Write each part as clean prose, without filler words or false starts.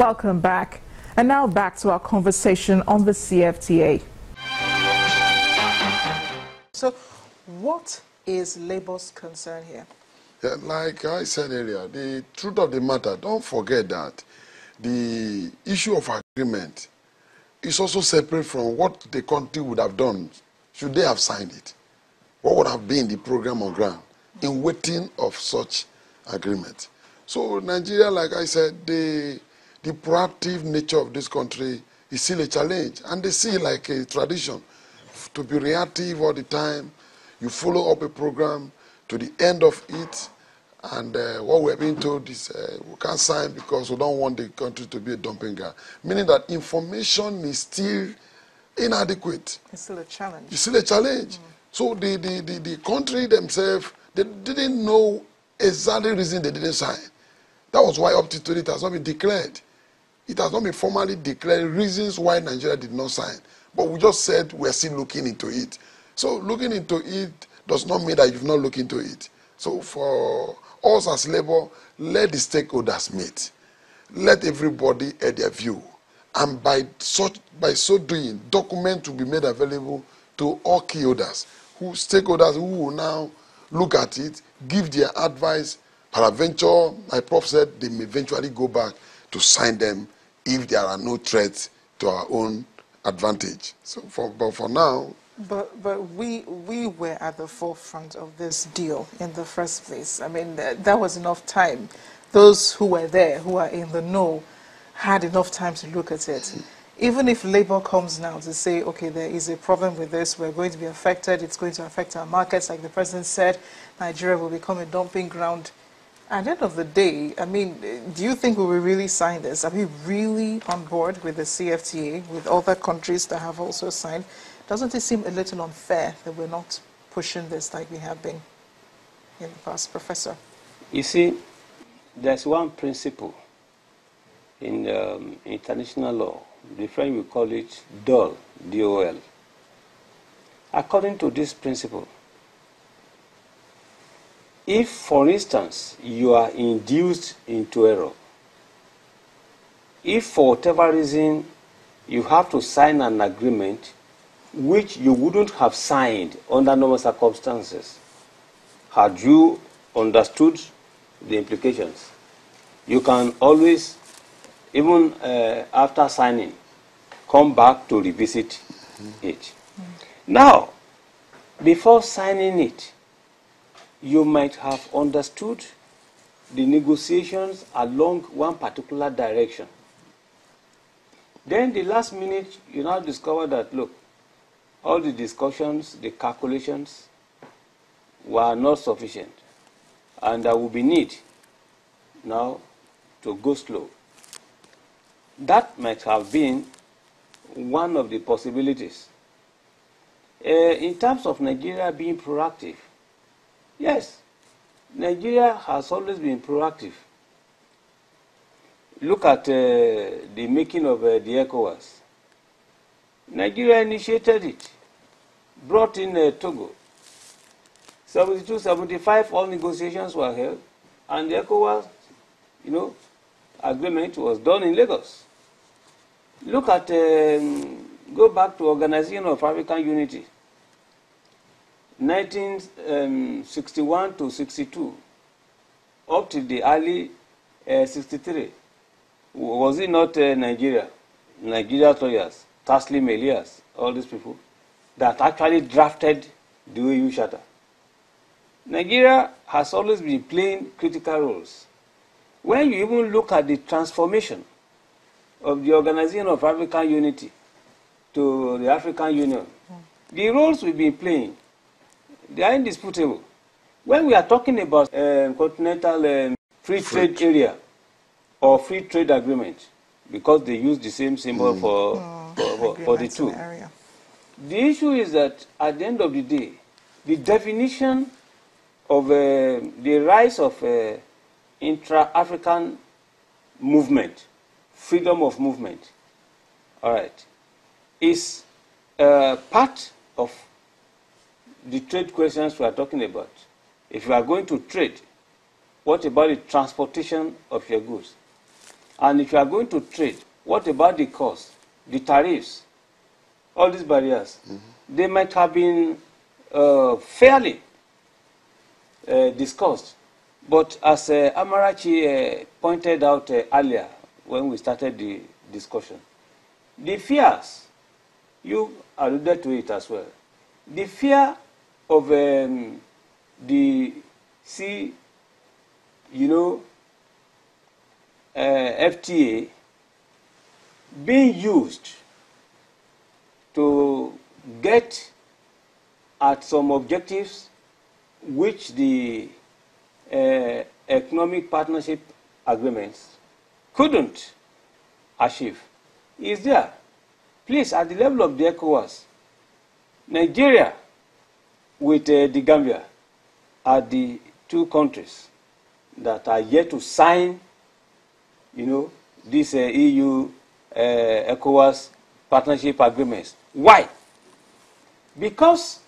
Welcome back. And now back to our conversation on the CFTA. So, what is Labour's concern here? Yeah, like I said earlier, the truth of the matter, don't forget that the issue of agreement is also separate from what the country would have done should they have signed it. What would have been the program on ground in waiting of such agreement? So Nigeria, like I said, the proactive nature of this country is still a challenge, and they see it like a tradition to be reactive all the time. You follow up a program to the end of it, and what we're being told is we can't sign because we don't want the country to be a dumping ground, meaning that information is still inadequate. It's still a challenge. It's still a challenge. So the country themselves, they didn't know exactly the reason they didn't sign. That was why up to today it has not been declared. It has not been formally declared reasons why Nigeria did not sign. But we just said we're still looking into it. So looking into it does not mean that you've not looked into it. So for us as Labour, let the stakeholders meet. Let everybody add their view. And by so doing, documents will be made available to all key holders, stakeholders who will now look at it, give their advice. Peradventure, my prof said, they may eventually go back to sign them if there are no threats to our own advantage. So, but for now. But we were at the forefront of this deal in the first place. I mean, that was enough time. Those who were there, who are in the know, had enough time to look at it. Even if Labour comes now to say, okay, there is a problem with this, we're going to be affected, it's going to affect our markets, like the president said, Nigeria will become a dumping ground. At the end of the day, I mean, do you think we will really sign this? Are we really on board with the CFTA, with other countries that have also signed? Doesn't it seem a little unfair that we're not pushing this like we have been in the past, Professor? You see, there's one principle in international law. The French will call it DOL, D-O-L. According to this principle, if, for instance, you are induced into error, if for whatever reason you have to sign an agreement which you wouldn't have signed under normal circumstances, had you understood the implications, you can always, even after signing, come back to revisit it. Now, before signing it, you might have understood the negotiations along one particular direction. Then the last minute, you now discover that, look, all the discussions, the calculations were not sufficient, and there will be need now to go slow. That might have been one of the possibilities. In terms of Nigeria being proactive, yes, Nigeria has always been proactive. Look at the making of the ECOWAS. Nigeria initiated it, brought in Togo. 72, 75, all negotiations were held, and the ECOWAS, agreement was done in Lagos. Look at, go back to Organization of African Unity, 1961 to 62, up to the early 63. Was it not Nigeria lawyers, Taslim Elias, all these people, that actually drafted the OAU Charter? Nigeria has always been playing critical roles. When you even look at the transformation of the Organization of African Unity to the African Union, the roles we've been playing, they are indisputable. When we are talking about continental free trade area or free trade agreement, because they use the same symbol for the two, the issue is that at the end of the day, the definition of the rise of intra-African movement, freedom of movement, all right, is part of the trade questions we are talking about. If you are going to trade, what about the transportation of your goods? And if you are going to trade, what about the cost, the tariffs, all these barriers? They might have been fairly discussed. But as Amarachi pointed out earlier when we started the discussion, the fears, you alluded to it as well, the fear of the FTA being used to get at some objectives which the economic partnership agreements couldn't achieve is there. Please, at the level of the ECOWAS, Nigeria with the Gambia are the two countries that are yet to sign, these EU ECOWAS partnership agreements. Why? Because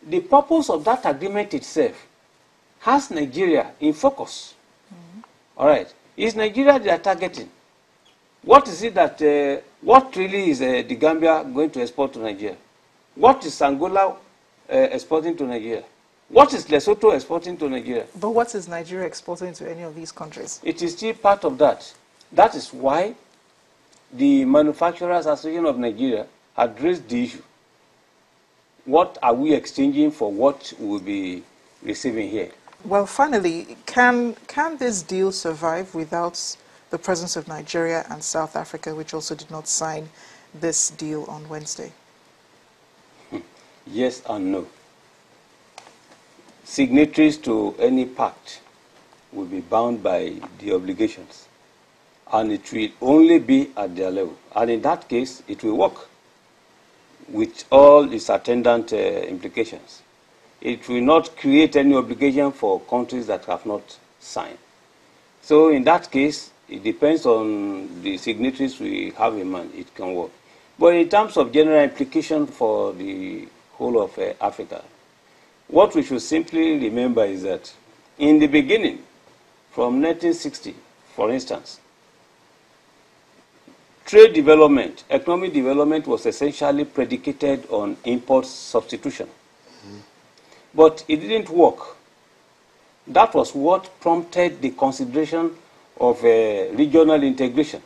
the purpose of that agreement itself has Nigeria in focus. All right. Is Nigeria they are targeting? What is it that, what really is the Gambia going to export to Nigeria? What is Angola exporting to Nigeria? What is Lesotho exporting to Nigeria? But what is Nigeria exporting to any of these countries? It is still part of that. That is why the Manufacturers Association of Nigeria had raised the issue. What are we exchanging for what we'll be receiving here? Well, finally, can this deal survive without the presence of Nigeria and South Africa, which also did not sign this deal on Wednesday? Yes and no. Signatories to any pact will be bound by the obligations, and it will only be at their level. And in that case, it will work with all its attendant implications. It will not create any obligation for countries that have not signed. So in that case, it depends on the signatories we have in mind. It can work. But in terms of general implication for the whole of Africa, what we should simply remember is that in the beginning, from 1960, for instance, trade development, economic development was essentially predicated on import substitution. But it didn't work. That was what prompted the consideration of regional integration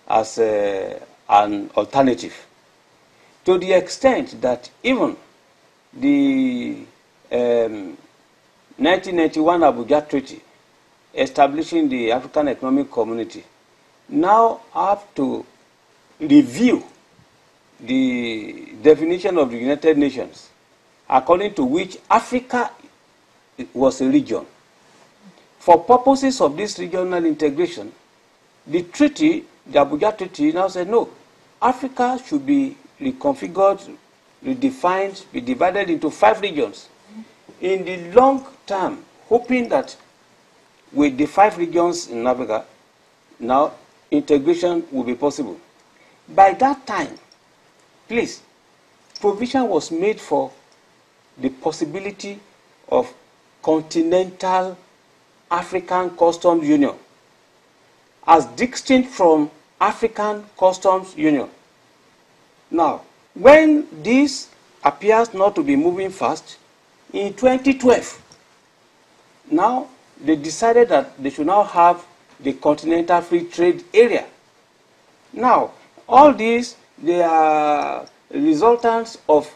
as an alternative. To the extent that even the 1991 Abuja Treaty establishing the African Economic Community now have to review the definition of the United Nations, according to which Africa was a region. For purposes of this regional integration, the treaty, the Abuja Treaty, now said no, Africa should be reconfigured, redefined, be divided into 5 regions. In the long term, hoping that with the 5 regions in Africa, now integration will be possible. By that time, please, provision was made for the possibility of continental African Customs Union as distinct from African Customs Union. Now, when this appears not to be moving fast, in 2012, now they decided that they should now have the Continental Free Trade Area. Now, all these, they are resultants of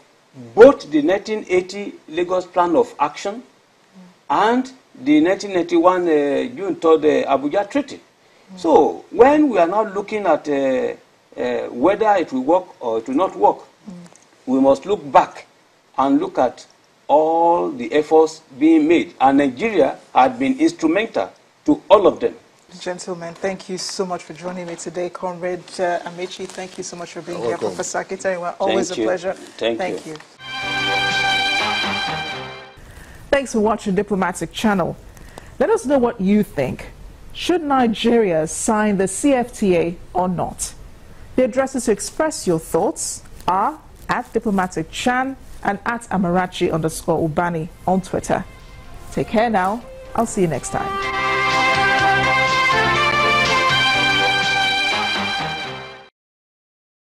both the 1980 Lagos Plan of Action and the 1991 June 3rd Abuja Treaty. So when we are now looking at whether it will work or it will not work, we must look back and look at all the efforts being made. And Nigeria had been instrumental to all of them. Gentlemen, thank you so much for joining me today. Comrade Amaechi, thank you so much for being here. Professor Akitayiwa, always a pleasure. Thank you. Thanks for watching Diplomatic Channel. Let us know what you think. Should Nigeria sign the CFTA or not? The addresses to express your thoughts are at Diplomatic Chan and at Amarachi_Ubani on Twitter. Take care now. I'll see you next time.